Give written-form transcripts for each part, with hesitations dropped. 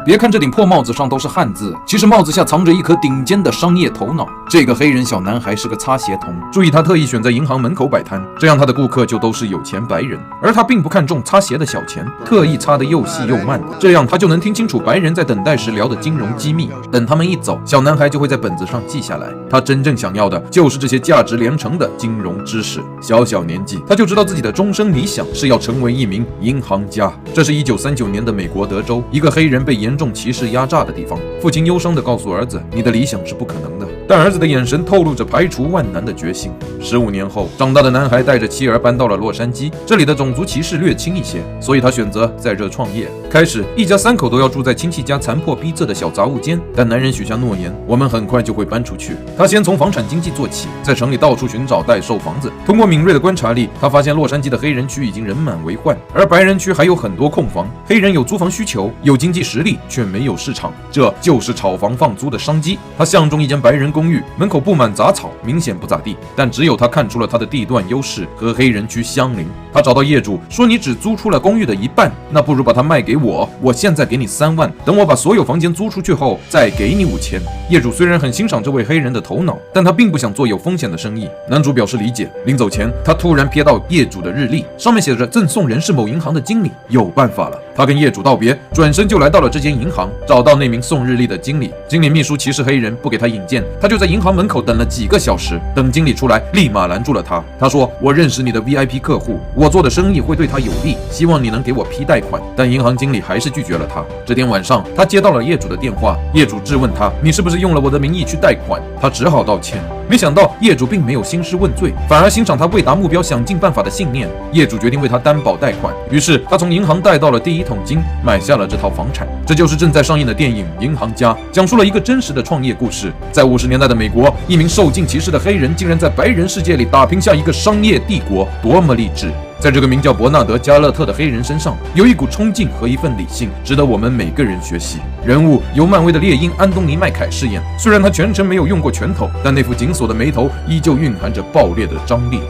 别看这顶破帽子上都是汉字，其实帽子下藏着一颗顶尖的商业头脑。这个黑人小男孩是个擦鞋童，注意他特意选在银行门口摆摊，这样他的顾客就都是有钱白人，而他并不看重擦鞋的小钱，特意擦得又细又慢，这样他就能听清楚白人在等待时聊的金融机密。等他们一走，小男孩就会在本子上记下来。他真正想要的就是这些价值连城的金融知识。小年纪他就知道自己的终生理想是要成为一名银行家。这是1939年的美国德州，一个黑人被严重歧视压榨的地方。父亲忧伤地告诉儿子，你的理想是不可能的，但儿子的眼神透露着排除万难的决心。15年后，长大的男孩带着妻儿搬到了洛杉矶，这里的种族歧视略轻一些，所以他选择在这创业。开始，一家3口都要住在亲戚家残破逼仄的小杂物间，但男人许下诺言，我们很快就会搬出去。他先从房产经纪做起，在城里到处寻找待售房子。通过敏锐的观察力，他发现洛杉矶的黑人区已经人满为患，而白人区还有很多空房。黑人有租房需求，有经济实力，却没有市场，这就是炒房放租的商机。他相中一间白人公寓，门口布满杂草，明显不咋地，但只有他看出了它的地段优势和黑人区相邻。他找到业主说，你只租出了公寓的一半，那不如把它卖给我，我现在给你3万，等我把所有房间租出去后再给你5000。业主虽然很欣赏这位黑人的头脑，但他并不想做有风险的生意。男主表示理解。临走前，他突然瞥到业主的日历，上面写着赠送人是某银行的经理，有办法了。他跟业主道别，转身就来到了这间银行，找到那名送日历的经理。经理秘书歧视黑人，不给他引荐，他就在银行门口等了几个小时。等经理出来，立马拦住了他。他说，我认识你的 VIP 客户，我做的生意会对他有利，希望你能给我批贷款。但银行经理还是拒绝了他。这天晚上，他接到了业主的电话，业主质问他，你是不是用了我的名义去贷款？他只好道歉。没想到业主并没有兴师问罪，反而欣赏他为达目标想尽办法的信念。业主决定为他担保贷款，于是他从银行贷到了第一桶金，买下了这套房产。这就是正在上映的电影《银行家》，讲述了一个真实的创业故事。在50年代的美国，一名受尽歧视的黑人竟然在白人世界里打拼下一个商业帝国，多么励志！在这个名叫伯纳德·加勒特的黑人身上，有一股冲劲和一份理性，值得我们每个人学习。人物由漫威的猎鹰安东尼·麦凯饰演，虽然他全程没有用过拳头，但那副紧锁的眉头依旧蕴含着爆裂的张力。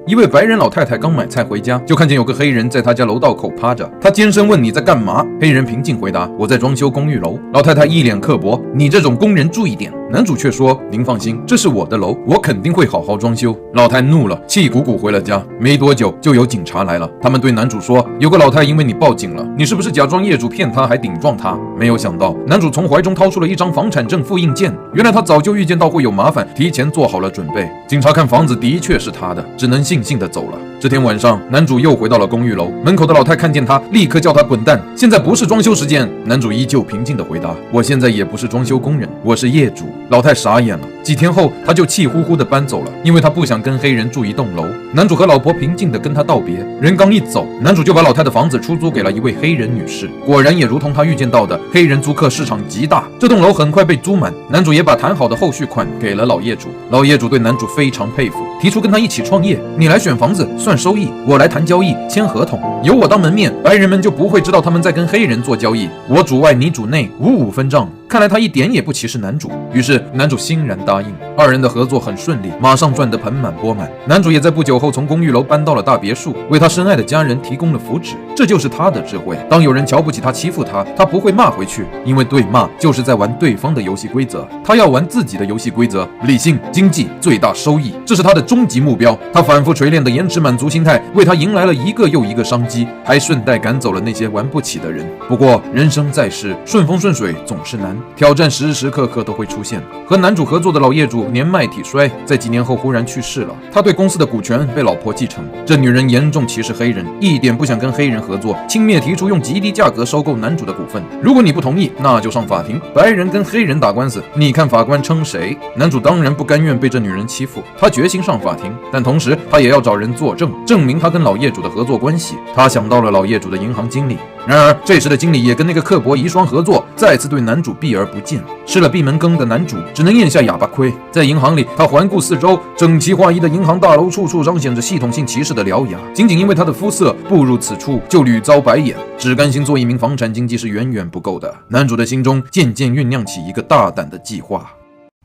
一位白人老太太刚买菜回家，就看见有个黑人在她家楼道口趴着。她尖声问，你在干嘛？黑人平静回答，我在装修公寓楼。老太太一脸刻薄，你这种工人注意点。男主却说，您放心，这是我的楼，我肯定会好好装修。老太怒了，气鼓鼓回了家。没多久就有警察来了，他们对男主说，有个老太因为你报警了，你是不是假装业主骗她还顶撞她？没有想到，男主从怀中掏出了一张房产证复印件，原来他早就预见到会有麻烦，提前做好了准备。警察看房子的确是他的，只能悻悻地走了。这天晚上，男主又回到了公寓楼，门口的老太看见他，立刻叫他滚蛋。现在不是装修时间。男主依旧平静地回答，我现在也不是装修工人，我是业主。老太傻眼了。几天后，他就气呼呼地搬走了，因为他不想跟黑人住一栋楼。男主和老婆平静地跟他道别，人刚一走，男主就把老太的房子出租给了一位黑人女士。果然也如同他预见到的，黑人租客市场极大，这栋楼很快被租满。男主也把谈好的后续款给了老业主。老业主对男主非常佩服，提出跟他一起创业，你来选房子算收益，我来谈交易签合同，由我当门面，白人们就不会知道他们在跟黑人做交易，我主外你主内，55分账。看来他一点也不歧视男主，于是男主欣然答应。二人的合作很顺利，马上赚得盆满钵满。男主也在不久后从公寓楼搬到了大别墅，为他深爱的家人提供了福祉。这就是他的智慧，当有人瞧不起他欺负他，他不会骂回去，因为对骂就是在玩对方的游戏规则，他要玩自己的游戏规则，理性、经济、最大收益，这是他的终极目标。他反复锤炼的延迟满足心态为他迎来了一个又一个商机，还顺带赶走了那些玩不起的人。不过人生在世，顺风顺水总是难，挑战时时刻刻都会出现。和男主合作的老业主年迈体衰，在几年后忽然去世了，他对公司的股权被老婆继承。这女人严重歧视黑人，一点不想跟黑人合作，轻蔑提出用极低价格收购男主的股份。如果你不同意，那就上法庭，白人跟黑人打官司，你看法官称谁？男主当然不甘愿被这女人欺负，他决心上法庭，但同时他也要找人作证，证明他跟老业主的合作关系。他想到了老业主的银行经理，然而这时的经理也跟那个刻薄遗孀合作，再次对男主避而不见。吃了闭门羹的男主只能咽下哑巴亏。在银行里，他环顾四周，整齐划一的银行大楼处处彰显着系统性歧视的獠牙。仅仅因为他的肤色步入此处，就屡遭白眼。只甘心做一名房产经纪是远远不够的。男主的心中渐渐酝酿起一个大胆的计划。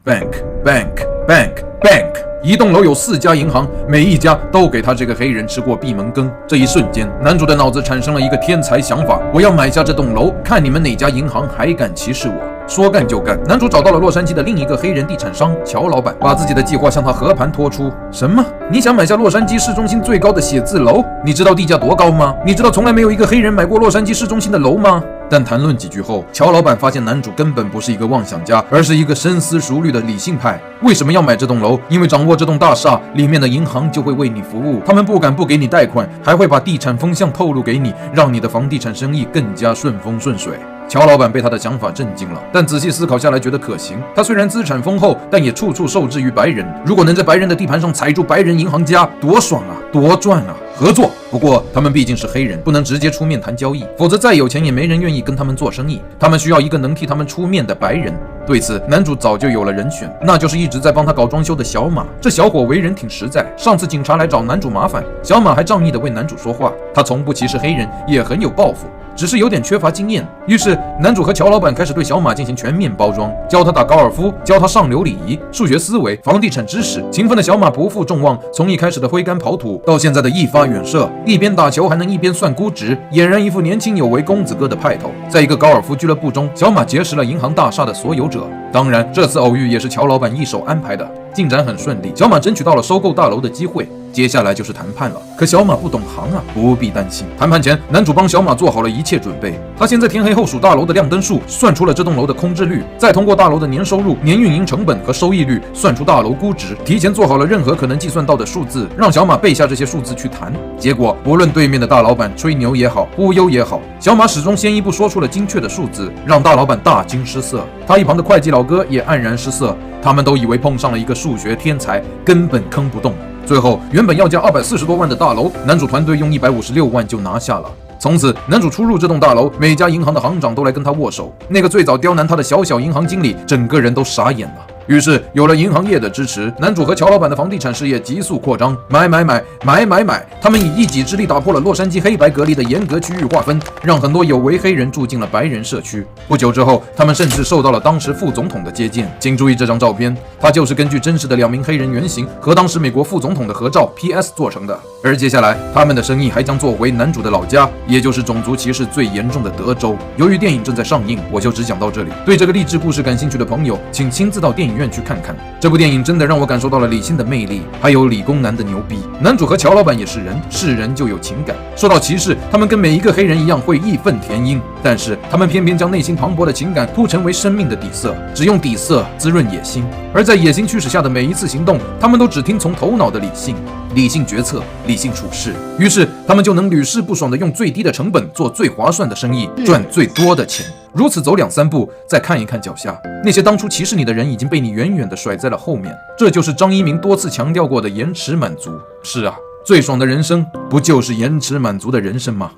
Bank, bank, bank, bank。一栋楼有4家银行，每一家都给他这个黑人吃过闭门羹。这一瞬间，男主的脑子产生了一个天才想法：我要买下这栋楼，看你们哪家银行还敢歧视我。说干就干，男主找到了洛杉矶的另一个黑人地产商乔老板，把自己的计划向他和盘托出。什么？你想买下洛杉矶市中心最高的写字楼？你知道地价多高吗？你知道从来没有一个黑人买过洛杉矶市中心的楼吗？但谈论几句后，乔老板发现男主根本不是一个妄想家，而是一个深思熟虑的理性派。为什么要买这栋楼？因为掌握这栋大厦，里面的银行就会为你服务，他们不敢不给你贷款，还会把地产风向透露给你，让你的房地产生意更加顺风顺水。乔老板被他的想法震惊了，但仔细思考下来觉得可行。他虽然资产丰厚，但也处处受制于白人。如果能在白人的地盘上踩住白人银行家，多爽啊，多赚啊！合作，不过他们毕竟是黑人，不能直接出面谈交易，否则再有钱也没人愿意跟他们做生意。他们需要一个能替他们出面的白人。对此，男主早就有了人选，那就是一直在帮他搞装修的小马。这小伙为人挺实在，上次警察来找男主麻烦，小马还仗义地为男主说话。他从不歧视黑人，也很有抱负，只是有点缺乏经验。于是男主和乔老板开始对小马进行全面包装，教他打高尔夫，教他上流礼仪、数学思维、房地产知识。勤奋的小马不负众望，从一开始的挥杆跑土，到现在的一发远射，一边打球还能一边算估值，俨然一副年轻有为公子哥的派头。在一个高尔夫俱乐部中，小马结识了银行大厦的所有者。当然，这次偶遇也是乔老板一手安排的。进展很顺利，小马争取到了收购大楼的机会，接下来就是谈判了。可小马不懂行啊，不必担心。谈判前，男主帮小马做好了一切准备。他先在天黑后数大楼的亮灯数，算出了这栋楼的空置率，再通过大楼的年收入、年运营成本和收益率算出大楼估值，提前做好了任何可能计算到的数字，让小马背下这些数字去谈。结果，无论对面的大老板吹牛也好，忽悠也好，小马始终先一步说出了精确的数字，让大老板大惊失色。他一旁的会计老哥也黯然失色。他们都以为碰上了一个数学天才，根本坑不动。最后，原本要价240多万的大楼，男主团队用156万就拿下了。从此，男主出入这栋大楼，每家银行的行长都来跟他握手。那个最早刁难他的小银行经理，整个人都傻眼了。于是有了银行业的支持，男主和乔老板的房地产事业急速扩张，买。他们以一己之力打破了洛杉矶黑白隔离的严格区域划分，让很多有为黑人住进了白人社区。不久之后，他们甚至受到了当时副总统的接见。请注意这张照片，它就是根据真实的2名黑人原型和当时美国副总统的合照 PS 做成的。而接下来，他们的生意还将做回男主的老家，也就是种族歧视最严重的德州。由于电影正在上映，我就只讲到这里。对这个励志故事感兴趣的朋友，请亲自到电影院去看看。这部电影真的让我感受到了理性的魅力，还有理工男的牛逼。男主和乔老板也是人，是人就有情感。受到歧视，他们跟每一个黑人一样会义愤填膺，但是他们偏偏将内心磅礴的情感铺陈为生命的底色，只用底色滋润野心。而在野心驱使下的每一次行动，他们都只听从头脑的理性决策，理性处事，于是他们就能屡试不爽地用最低的成本做最划算的生意，赚最多的钱。如此走2、3步，再看一看脚下，那些当初歧视你的人已经被你远远地甩在了后面。这就是张一鸣多次强调过的延迟满足。是啊，最爽的人生不就是延迟满足的人生吗？